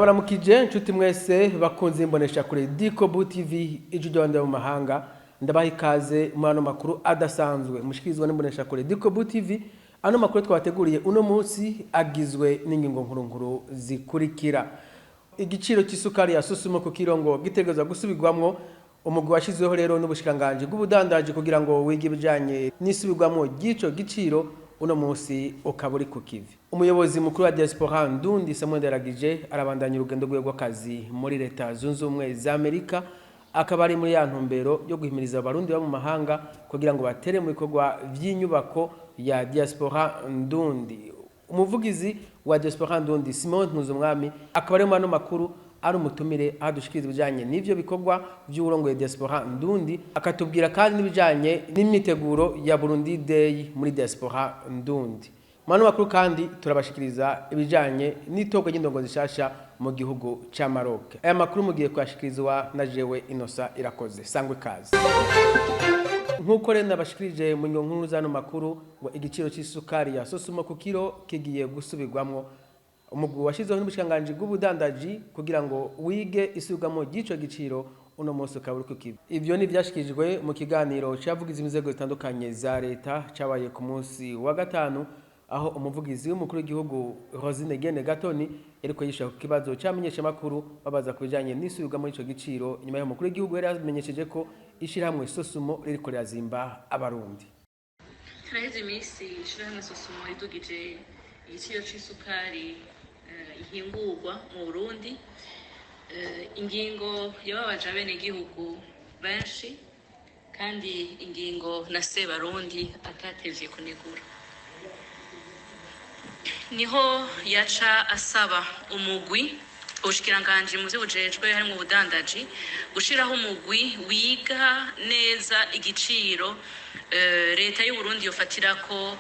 ndabaramukije nshuti mwese bakunze imbonesha kure Dikobu TV ijudonda mu mahanga ndabaha ikaze mu ano makuru adasanzwe mushikirizwa n'imbonesha kure Dikobu TV. Ano makuru twabateguriye uno munsi agizwe n'ingingo nkuru zikurikira: igiciro cy'isukari ya Sosumo ku kirongo gitegerezwa gusubirwamwo. Umugwi washizeho rero n'ubushikanganje bw'ubudandaji kugira ngo wige bijanye n'isubirwamwo gico giciro uno munsi ukaburi ku kivi. Umuyobozi mukuru wa diaspora Ndundi Samuel Nderagije arabandanya urugendo rwe rw'akazi muri leta zunze ubumwe za Amerika, akaba ari muri ya ntumbero yo guhimiriza abarundi bo mu mahanga kugira ngo batere mu bikorwa vy'inyubako ya diaspora Ndundi. Umuvugizi wa diaspora Ndundi Simon Ntuzumwami akaba ari mu ano makuru ari umutumire adushikiriza bijanye n'ivyo bikorwa by'urongo ya diaspora Ndundi, akatubwira kandi n'ibijanye n'imyiteguro ya Burundi Day muri diaspora Ndundi. Mano makuru kandi turabashikiriza ibijanye n'itogwa ry'indongo zishasha mu gihugu ca Maroc. Aya makuru mugiye kwashikirizwa na jewe Inosa Irakoze. Sangwe kazi. Nkuko rero nabashikirije mu nkuru zano makuru ngo igiciro cy'isukari ya Sosumo ku kilo kigiye gusubirwamwo. Umugwi washizeho n'ubushikanganje bw'ubudandaji kugira ngo wige isubirwamwo gico giciro uno munsi ukaburi ku kivi. Ivyo ni vyashikijwe mu kiganiro cyavugize inzego zitandukanye za leta cyabaye ku munsi wa gatanu, aho umuvugizi w'umukuru w'igihugu Rosine Gene Gatoni yariko yisha ku kibazo cyamenyesha makuru babaza kubijanye n'isubirwamwo ico giciro. Nyuma y'umukuru w'igihugu yari yamenyesheje ko ishirahamwe Sosumo ririko rirazimba abarundi. Haraheze iminsi ishirahamwe Sosumo ridugije igiciro c'isukari ihingurwa mu Burundi. Ingingo yababaje abenegihugu benshi kandi ingingo na se Barundi atatevye kunegura. Niho yaca asaba umugwi ubushikiranganje mu vy'ubujejwe harimo ubudandaji gushiraho umugwi wiga neza igiciro leta y'u Burundi yofatirako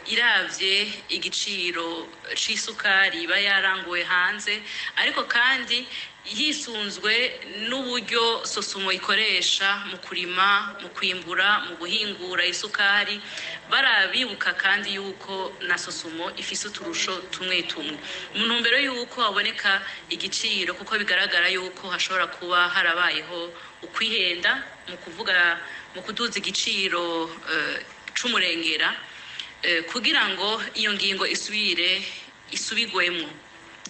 iravye igiciro c'isukari iba yaranguwe hanze, ariko kandi yisunzwe n'uburyo Sosumo ikoresha mu kurima, mu kwimbura, mu guhingura isukari. Barabibuka kandi yuko na Sosumo ifise uturusho tumwe tumwe mu ntumbero yuko haboneka igiciro, kuko bigaragara yuko hashobora kuba harabayeho ukwihenda mu kuduza igiciro c'umurengera, kugira ngo iyo ngingo isubigwemwo.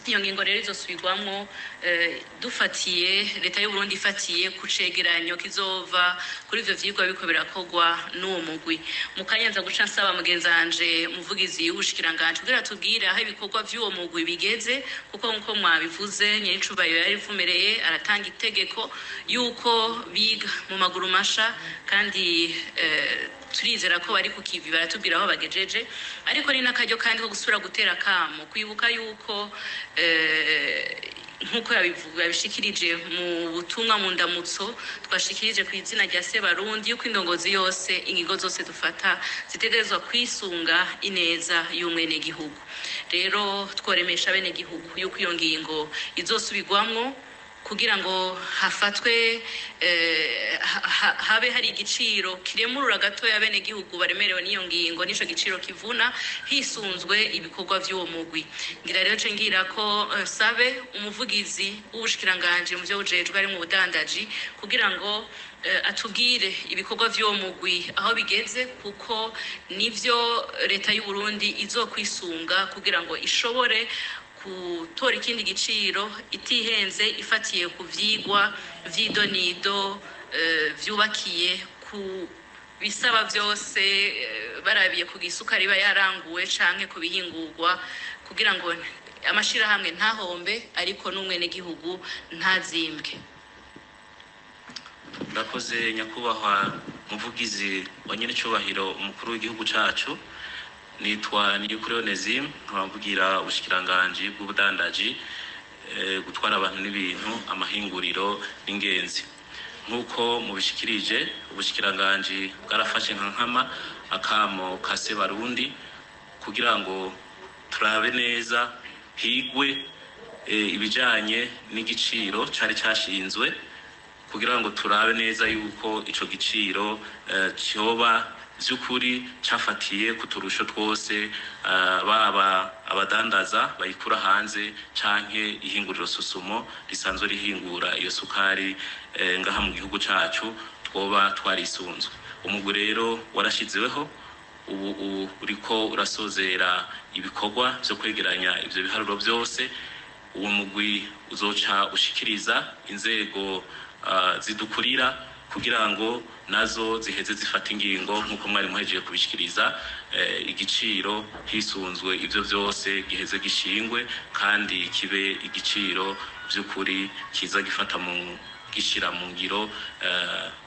Iyo ngingo rero izosubigwamwo dufatiye leta y'u Burundi ifatiye ku cegeranyo kizova kuri ivyo vyigwa biko birakogwa n'uwo mugwi. Mu kanyanza guca nsaba mugenzanje muvugizi w'ubushikiranganje kugira tubwire aho ibikorwa vy'uwo mugwi bigeze, kuko nkuko mwabivuze nyiricubayo yarivumereye aratanga itegeko yuko biga mu maguru masha, kandi turizera ko bari kukivi baratubwira aho bagejeje. Ariko ni nakaryo kandi ko gusubira gutera kamo kwibuka yuko nkuko yabishikirije mu butumwa mu ndamutso twashikirije ku izina rya se Barundi yuko indongozi yose ingingo zose dufata zitegerezwa kwisunga ineza y'umwene gihugu. Rero tworemesha bene gihugu yuko iyo ngingo izosubirwamwo kugira ngo hafatwe habe hari igiciro kiremurura gato ya bene gihugu baremerewe n'iyo ngingo, nico giciro kivuna hisunzwe ibikorwa vy'uwo mugwi. Ngira rero cengira ko sabe umuvugizi w'ubushikiranganje mu byo bujejwe ari mu budandaji kugira ngo atubwire ibikorwa vy'uwo mugwi aho bigeze, kuko nivyo leta y'u Burundi izokwisunga kugira ngo ishobore gutora ikindi giciro itihenze ifatiye ku vyigwa vy'idonido vyubakiye ku bisaba vyose, barabiye ku gisukari iba yaranguwe canke ku bihingurwa, kugira ngo amashirahamwe ntahombe ariko n'umwene gihugu ntazimbwe. Ndakoze nyakubahwa muvugizi wa nyenecubahiro umukuru w'igihugu cacu. Nitwa Niyukuri Onesime, nkababwira ubushikiranganje bw'ubudandaji gutwara abantu n'ibintu, amahinguriro n'ingenzi. Nkuko mubishikirije ubushikiranganje bwarafashe nkama akamo ka se Barundi kugira ngo turabe neza higwe ibijanye n'igiciro cari cashinzwe, kugira ngo turabe neza yuko ico giciro cyoba vy'ukuri cafatiye ku turusho twose baba abadandaza bayikura hanze canke ihinguriro Susumo risanzwe rihingura iyo sukari ngaha mu gihugu cacu twoba twarisunzwe. Umugwi rero warashizeweho ubu uriko urasozera ibikorwa vyo kwegeranya ivyo biharuro vyose. Uwo mugwi uzoca ushikiriza inzego zidukurira kugira ngo nazo ziheze zifata ingingo nk'uko mwari muhejeje kubishikiriza igiciro hisunzwe ivyo vyose giheze gishingwe kandi kibe igiciro vy'ukuri kiza gifata mu gishira mu ngiro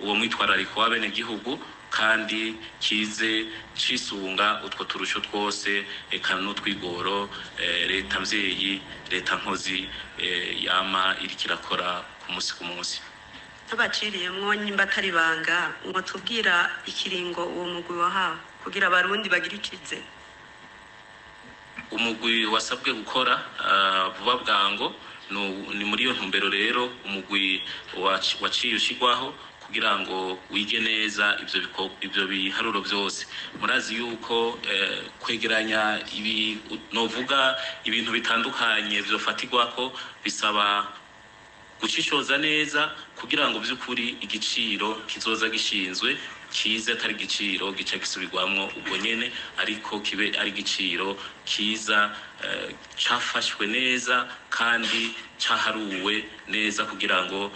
uwo mwitwarariko w'abene gihugu kandi kize cisunga utwo turusho twose eka n'utwigoro leta mvyeyi leta nkozi yama iriko irakora ku munsi tabaciriyemwo nyimba atari banga ngo tubwira ikiringo uwo mugwi wahawe kugira abarundi bagira icize. Umugwi wasabwe gukora vuba bwango ni muri iyo ntumbero rero umugwi waciye ushigwaho kugira ngo wige neza ivyo biharuro vyose. Murazi yuko kwegeranya novuga ibintu bitandukanye vyofatirwako bisaba gucishoza neza kugira ngo vy'ukuri igiciro kizoza gishinzwe kize atari igiciro gica gisubirwamwo ubwo nyene ariko kibe ari igiciro kiza cafashwe neza kandi caharuwe neza kugira ngo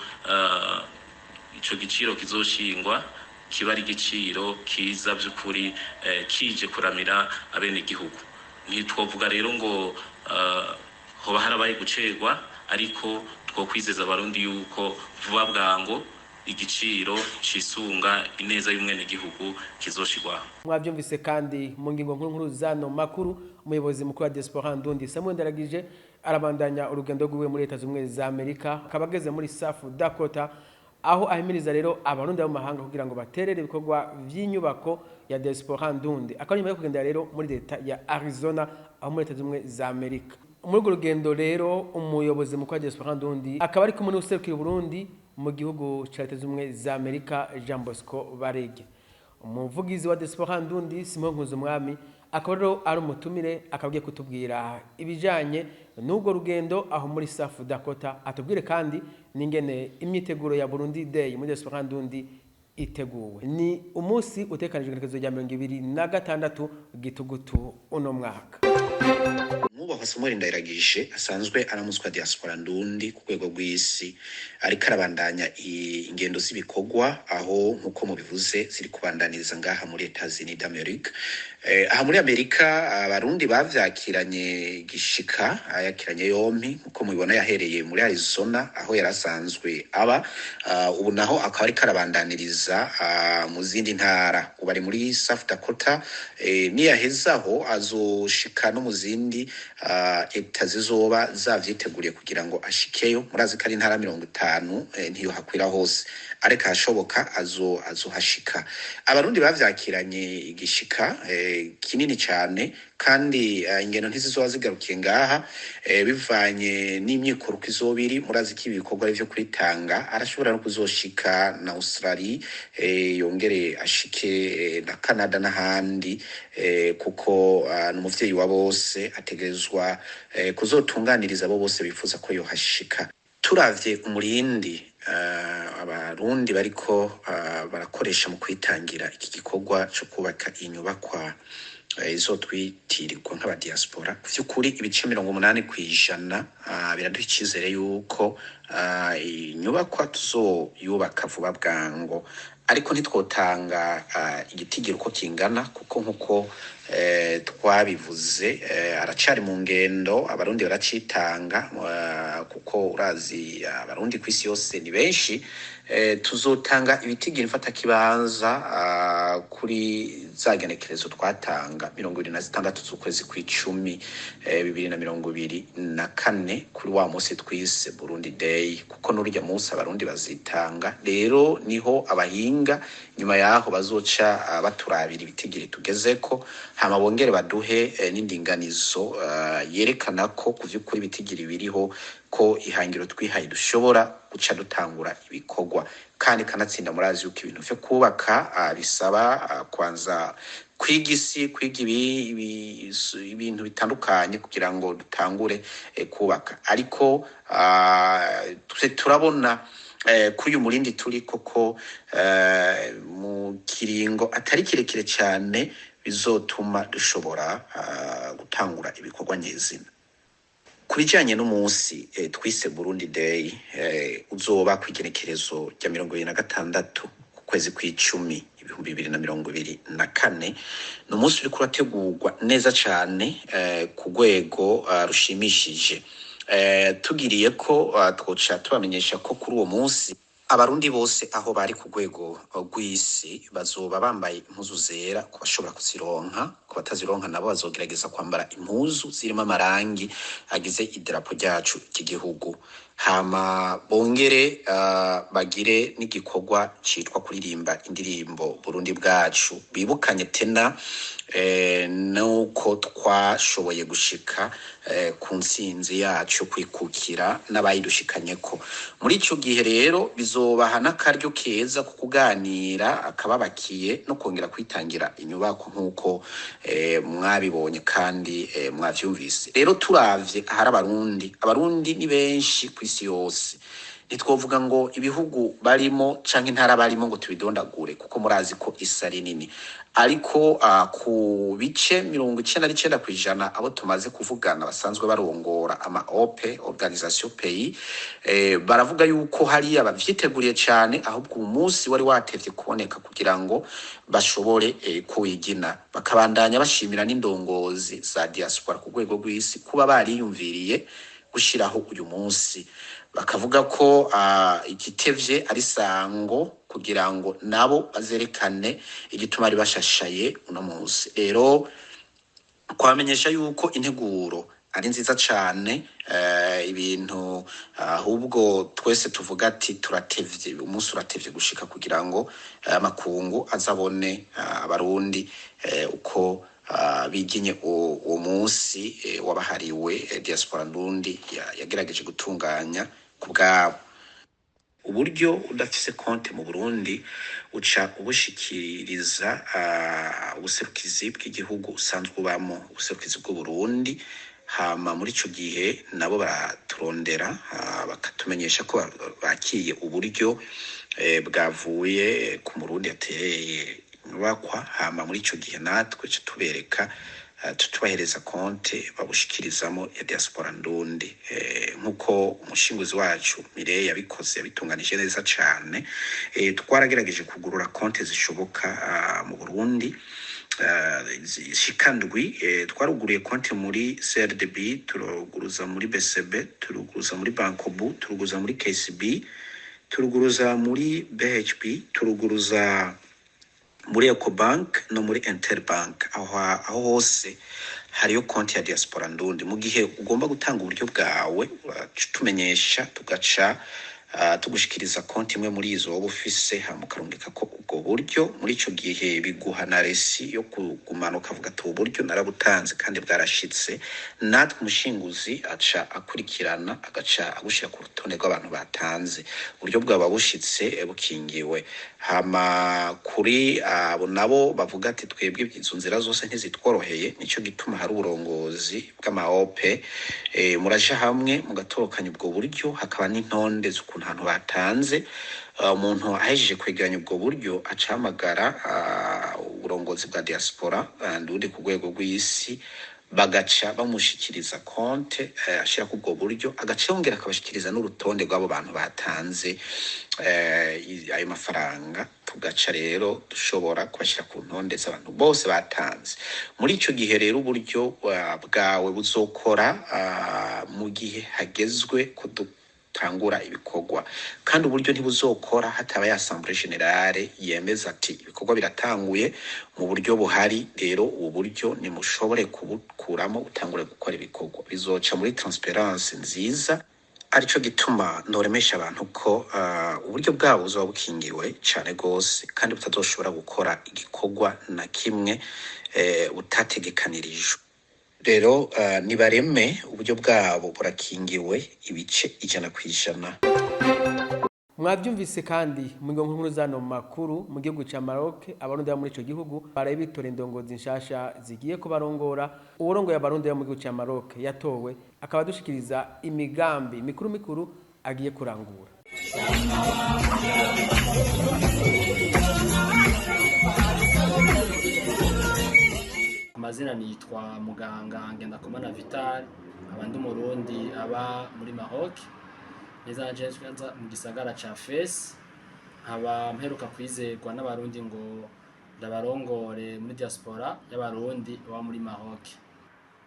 ico giciro kizoshingwa kiba ari igiciro kiza vy'ukuri kije kuramira abene gihugu. Ntitwovuga rero ngo hoba harabaye gucerwa ariko twokwizeza abarundi yuko vuba bwango igiciro cisunga ineza y'umwene gihugu kizoshirwaho. Mwavyumvise kandi mu ngingo nkuru zano makuru umuyobozi mukuru wa Diaspora Ndundi Samuel Ndaragije arabandanya urugendo rwiwe muri Leta Zunze za Amerika kabageze muri South Dakota aho ahimiriza rero abarundi bo mahanga kugira ngo baterere ibikorwa vy'inyubako ya Diaspora Ndundi akanyuma yo kugenda rero muri leta ya Arizona aho muri Leta Zunze za Amerika. Muri urwo rugendo rero umuyobozi mukuru wa Diaspora Ndundi akaba ari kumwe n'userukira Burundi mu gihugu ca Leta Zunze za Amerika Jean Bosco Barege. Umuvugizi wa Diaspora Ndundi Simon Nkuzumwami akaba rero ari umutumire akagiye kutubwira ibijanye n'ubwo rugendo aho muri South Dakota atubwire kandi n'ingene imyiteguro ya Burundi Day muri Diaspora Ndundi iteguwe. Ni umunsi utekanijwe igenekerezo rya 2026 gitugutu uno mwaka. Mwubahwa Samuel Ndaragije asanzwe aramuswa Diaspora Ndundi ku rwego rw'isi ariko arabandanya ingendo z'ibikorwa aho nkuko mubivuze ziri kubandaniriza ngaha muri Leta Zunze za Amerika. Aha muri Amerika abarundi bavyakiranye gishika ayakiranye yompi nkuko mubibona yahereye muri Arizona aho yarasanzwe aba ubu naho akaba ari karabandaniriza mu zindi ntara ubari muri South Dakota niyahezaho azoshika no mu zindi Leta zizoba zavyiteguriye kugira ngo ashikeyo. Murazi ko ari intara 50 ntiyo hakwira hose areka hashoboka azohashika. Abarundi bavyakiranye igishika kinini cyane kandi ingeno ntizizoba zigarukiye ngaha bivanye n'imyikoro kizobiri. Murazi ko ibikorwa byo kwitanga arashobora no kuzoshika na Australia yongere ashike na Canada n'ahandi kuko n'umuvyeyi wa bose ategerezwa kuzotunganiriza abo bose bifuza ko yohashika. Turavye umurindi abarundi bariko barakoresha mu kwitangira iki gikorwa cyo kubaka inyubakwa izo twitirirwa nk'aba diaspora vy'ukuri ibice 80% biraduha icizere yuko inyubakwa tuzoyubaka vuba bwango ariko ntitwotanga igitigiro uko kingana kuko nkuko twabivuze aracari mu ngendo abarundi baracitanga kuko urazi abarundi kwisi yose ni benshi. Tuzotanga ibitigiri mfata kibanza kuri zagenekerezo twatanga 26 z'ukwezi kw'icumi 2024 kuri wa munsi twise Burundi Day kuko n'urya munsi abarundi bazitanga. Rero niho abahinga nyuma yaho bazoca baturabira ibitigiri tugezeko hama bongere baduhe n'indinganizo yerekana ko kuvyukuri ibitigiri biriho ko ihangiro twihaye dushobora guca dutangura ibikorwa kandi kanatsinda murazi yuko ibintu vyo kubaka bisaba kwanza kwiga isi kwiga ibintu bitandukanye kugira ngo dutangure kubaka ariko turabona kuri uyu murindi turi koko mu kiringo atari kirekire cyane bizotuma dushobora gutangura ibikorwa nyezina. Kurijanye n'umunsi twise Burundi Day uzoba kwigenekerezo rya 26 kwezi kw'icumi 2024 n'umunsi uri kurategurwa neza cyane ku rwego rushimishije. Tugiriye ko twoca tubamenyesha ko kuri uwo munsi abarundi bose aho bari ku rwego rw'isi bazoba bambaye impuzu zera ku bashobora kuzironka, ku batazironka nabo bazogerageza kwambara impuzu zirimo amarangi agize idarapo ryacu ry'igihugu. Hama bongere bagire n'igikorwa citwa kuririmba indirimbo Burundi bwacu, bibukanye tena nuko twashoboye gushika ku ntsinzi yacu kwikukira n'abayidushikanyeko. Muri ico gihe rero bizobaha n'akaryo keza ku kuganira akababakiye no kongera kwitangira inyubako nk'uko mwabibonye kandi mwavyumvise. Rero turavye ahari abarundi ni benshi kw'isi yose, ntitwovuga ngo ibihugu barimo canke intara barimo ngo tubidondagure kuko murazi ko isi ari nini, ariko ku bice 99% abo tumaze kuvugana basanzwe barongora ama OPE organisation pays baravuga yuko hari abavyiteguriye cyane, ahubwo umunsi wari watevye kuboneka kugira ngo bashobore kuwigina. Bakabandanya bashimira n'indongozi za diaspora ku rwego rw'isi kuba bariyumviriye gushiraho uyu munsi, bakavuga ko igitevye ari sango kugira ngo nabo bazerekane igituma ari bashashaye uno munsi. Rero kwamenyesha yuko integuro ari nziza cyane, ibintu ahubwo twese tuvuga ati turatevye, umunsi uratevye gushika kugira ngo makungu azabone abarundi uko biginye uwo munsi wabahariwe diaspora ndundi yagerageje gutunganya kubwabo. Uburyo udafise konte mu Burundi uca ubushikiriza ubuserukizi bw'igihugu usanzwe ubamo, ubuserukizi bw'u Burundi. Hama muri ico gihe nabo baturondera bakatumenyesha ko bakiye uburyo bwavuye ku Murundi yatereye nyubakwa. Hama muri ico gihe natwe tubereka tutubahereza konte babushikirizamo ya diaspora ndundi, nkuko umushinguzi wacu Mireille yabikoze yabitunganije neza cyane. Twaragerageje kugurura konte zishoboka mu Burundi shikandwi. Twaruguriye konte muri CRDB, turuguruza muri BCB, turuguruza muri Bankobu, turuguruza muri KCB, turuguruza muri BHP, turuguruza muri Ecobank no muri Interbank. Aho hose hariyo konti ya diaspora ndundi. Mu gihe ugomba gutanga uburyo bwawe tumenyesha, tugaca tugushikiriza konti imwe muri izo wowe ufise, hamukarungika ko ubwo buryo muri ico gihe biguha na resi yo kugumanuka avuga ati uburyo narabutanze kandi bwarashitse. Natwe umushinguzi aca akurikirana agaca agushira ku rutonde rw'abantu batanze, uburyo bwaba bushitse bukingiwe. Hama kuri abo nabo bavuga ati twebwe izo nzira zose ntizitworoheye, nico gituma hari uburongozi bw'amaope muraje hamwe mugatorokanya ubwo buryo, hakaba n'intonde z'ukuntu abantu batanze. Umuntu ahejeje kwegeranya ubwo buryo acahamagara uburongozi bwa diaspora ndundi ku rwego rw'isi, bagaca bamushikiriza konte ashira ku ubwo buryo, agaca yongera akabashikiriza n'urutonde rw'abo bantu batanze ayo mafaranga. Tugaca rero dushobora kubashira ku ntonde z'abantu bose batanze. Muri ico gihe rero uburyo bwawe buzokora mu gihe hagezwe ko tangura ibikorwa, kandi uburyo ntibuzokora hataba ya assemblée générale yemeza ati ibikorwa biratanguye mu buryo buhari. Rero ubu buryo ni mushobore kubukuramo utangure gukora ibikorwa, bizoca muri transparence nziza. Arico gituma noremesha abantu ko uburyo bwabo buzoba bukingiwe cyane gose, kandi butazoshobora gukora igikorwa na kimwe butategekanirijwe. rero nibareme uburyo bwabo burakingiwe ibice 100%. Mwabyumvise kandi mu nkuru zano makuru mu gihugu ca Maroc abarundi ba muri ico gihugu baraye bitora indongozi nshasha zigiye kubarongora. Uworongoye abarundi ba mu gihugu ca Maroc yatowe akaba dushikiriza imigambi mikuru agiye kurangura. Amazina nitwa Muganga Ngendakumana Vital, abandi umurundi aba muri Maroc. Neza njenza mu gisagara ca Fes, nkaba mperuka kwizegwa n'abarundi ngo ndabarongore muri diaspora y'abarundi baba muri Maroc.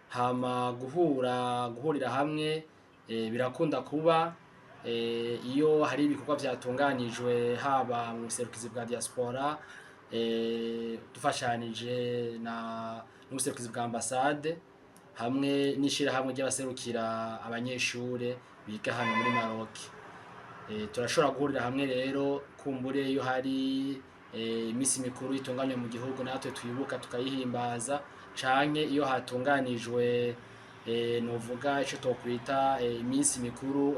Hama guhurira hamwe birakunda kuba iyo hari ibikorwa vyatunganijwe haba mu buserukizi bwa diaspora dufashanije n'ubuserukizi bwa ambassade hamwe n'ishirahamwe ry'abaserukira abanyeshure biga hano muri Maroc. Turashobora guhurira hamwe rero kumbure iyo hari imisi mikuru itunganywa mu gihugu natwe twibuka tukayihimbaza, canke iyo hatunganijwe novuga ico tokwita imisi mikuru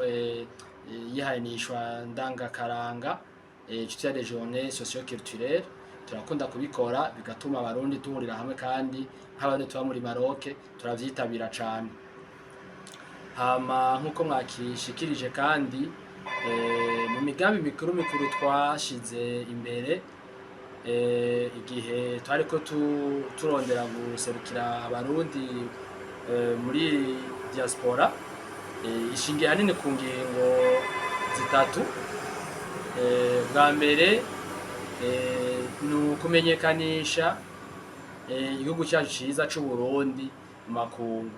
yihanishwa ndangakaranga cya des journées socio-culturelles. Turakunda kubikora bigatuma abarundi tuhurira hamwe kandi nk'abandi tuba muri Maroc turavyitabira cane. Hama nkuko mwakishikirije kandi mu migambi mikuru twashize imbere igihe twariko turondera guserukira abarundi muri diaspora, ishingiye hanini ku ngingo zitatu. Bwa mbere ni ukumenyekanisha igihugu cyacu ciza c'u Burundi mu makungu,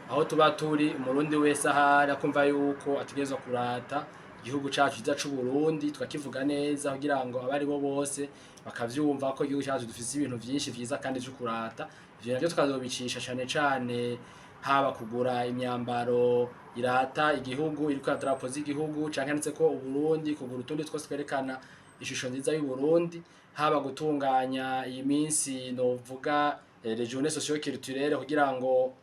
aho tuba turi umurundi wese ahari akumva yuko ategerezwa kurata igihugu cyacu ciza c'u Burundi, tukakivuga neza kugira ngo abari bo bose bakavyumva ko igihugu cyacu dufise ibintu vyinshi vyiza kandi vyo kurata. Ivyo navyo tukazobicisha cane haba kugura imyambaro irata igihugu iriko idarapo z'igihugu canke handitse ko Uburundi, kugura utundi twose twerekana ishusho nziza y'u Burundi, haba gutunganya iyi minsi novuga les journées socio-culturelles kugira ngo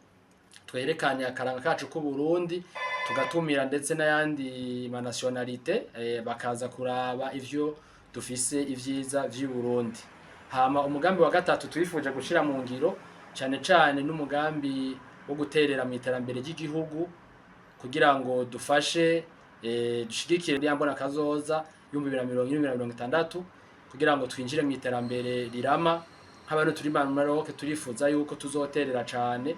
twerekane akaranga kacu ku Burundi, tugatumira ndetse n'ayandi ma nationalité bakaza kuraba ivyo dufise ivyiza vy'u Burundi. Hama umugambi wa gatatu twifuje gushira mu ngiro cane n'umugambi wo guterera mu iterambere ry'igihugu kugira ngo dufashe dushigikire yambona kazoza 2020-2060 kugira ngo twinjire mu iterambere rirama. Nk'abantu turi mu Maroc turifuza yuko tuzoterera cane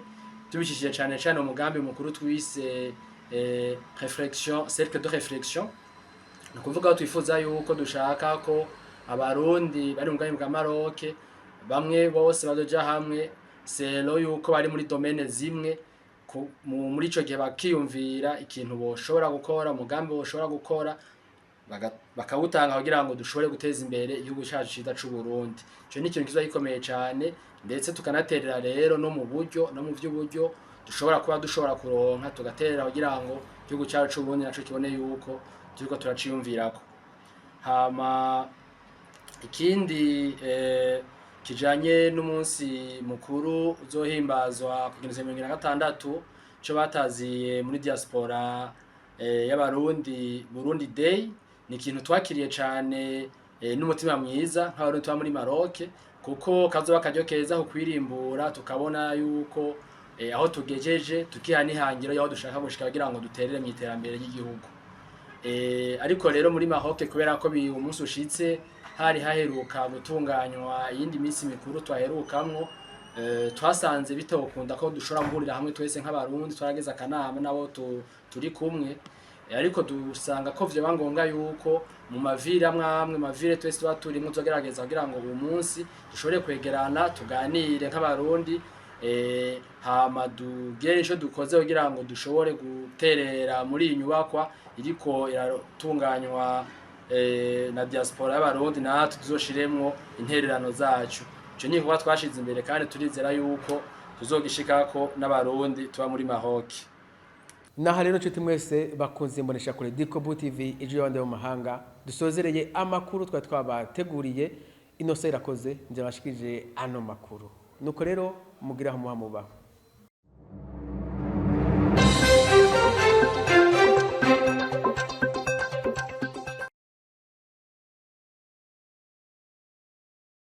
tubishishije cane umugambi mukuru twise réflexion, cercle de réflexion. Ni kuvuga ko twifuza yuko dushaka ko abarundi bari mu bwa Maroc bamwe bose bazoja hamwe selo yuko bari muri domaine zimwe muri ico gihe bakiyumvira ikintu boshobora gukora, umugambi boshobora gukora bakawutanga kugira ngo dushobore guteza imbere igihugu cyacu ciza c'u Burundi. Ico ni ikintu kizayikomeye cane, ndetse tukanaterera rero no mu buryo no mu vy'uburyo dushobora kuronka tugaterera kugira ngo igihugu cyacu c'u Burundi naco kibone yuko turiko turaciyumvirako. Hama ikindi kijanye n'umunsi mukuru uzohimbazwa ku 2026 cyo bataziye muri diaspora y'abarundi Burundi Day, ni ikintu twakiriye cane n'umutima mwiza nk'abarundi tuba muri Maroc, kuko kazoba karyo keza kukwirimbura tukabona yuko aho tugejeje tukihanihangiro yaho dushaka gushika kugira ngo duterere mu iterambere ry'igihugu. Ariko rero muri Maroc kubera ko umunsi ushitse hari haheruka gutunganywa iyindi minsi mikuru twaherukamwo, twasanze bitokunda ko dushobora guhurira hamwe twese nk'abarundi twarageza akanama nabo turi kumwe, ariko dusanga ko vyo bangonga yuko mu mavire amwe mavire twese tuba turimo tugerageza kugira ngo uyu munsi dushobore kwegerana tuganire nk'abarundi, hama dugere ico dukoze kugira ngo dushobore guterera muri iyi nyubakwa iriko iratunganywa na diaspora y'abarundi, natwe tuzoshiremwo intererano zacu. Ico ni kuba twashize imbere kandi turizera yuko tuzogishikako n'abarundi tuba muri Maroc. Naha rero nshuti mwese bakunze imbonesha kure Dikobu TV ije yabande mu mahanga, dusozereye amakuru twabateguriye. Innocent Irakoze nje bashikije ano makuru. Nuko rero mugira aho muba.